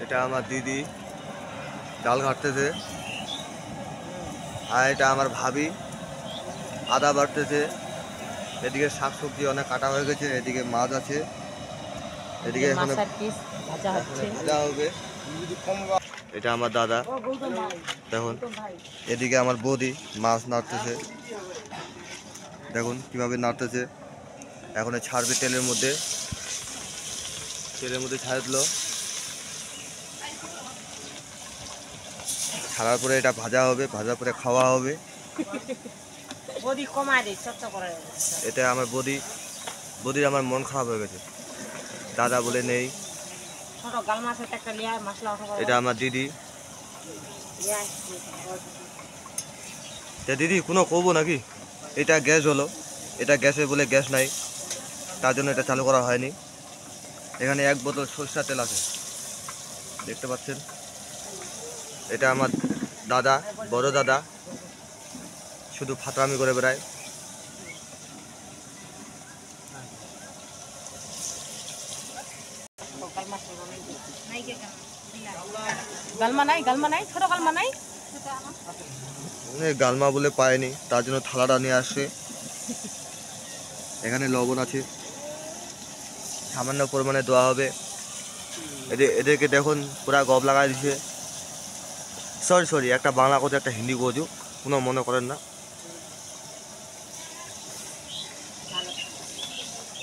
এটা আমার দিদি ডাল ঘাটতেছে, আর এটা আমার ভাবি আদা বাড়তেছে। এদিকে শাকসবজি অনেক কাটা হয়ে গেছে, এদিকে মাছ আছে, এদিকে এখন ভাজা হবে। এটা আমার দাদা, দেখুন এদিকে আমার বৌদি মাছ নাড়তেছে, দেখুন কিভাবে নাড়তেছে। এখন ছাড়বে তেলের মধ্যে ছাড়ে দিল, ছাড়ার পরে এটা ভাজা হবে, ভাজার পরে খাওয়া হবে। এটা আমার বৌদির আমার মন খারাপ হয়ে গেছে, দাদা বলে নেই। এটা আমার দিদি। দিদি কোনো কবো নাকি? এটা গ্যাস হলো, এটা গ্যাসে বলে গ্যাস নাই, তার জন্য এটা চালু করা হয়নি। এখানে 1 বোতল সরষের তেল আছে, দেখতে পাচ্ছেন। এটা আমার দাদা, বড় দাদা, শুধু ফাতরামি করে বেড়ায়। গালমা বলে পায়নি, তার জন্য থালাটা নিয়ে আসছে। এখানে লবণ আছে, সামান্য পরিমাণে দেওয়া হবে। এদেরকে দেখুন পুরা গব লাগাই দিছে। সরি একটা বাংলা কথা একটা হিন্দি বোঝো, কোনো মনে করেন না।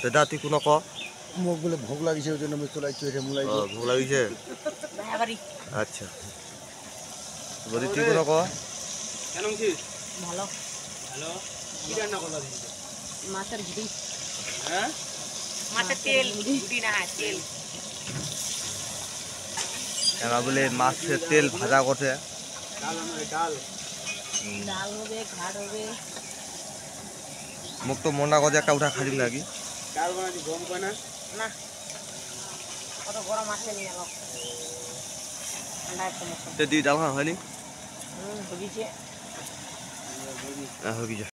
দাদা তুই কোনো ক। মুখ বলে ভোগ লাগিছে, ওই জন্য ভোগ লাগিছে, আচ্ছা। বলি তুই কোনো ক। ভালো ভালো কি রান্না করলা? মাছের ঘুটি। হ্যাঁ, মাছের তেল ঘুটি না, তেল। এরা বলে মাছের তেল ভাজা করছে। ডাল হবে, ঘাট হবে। মুখ তো মন্ডা কথা একটা উঠা খালি নাকি? ডাল বানাচ্ছি গরম করে না, না কত গরম আছে নিয়ে এলো। ঠান্ডা একটু মতো দিদি ডাল খাওয়া হয়নি? হয়েছে। হয়ে গেছে।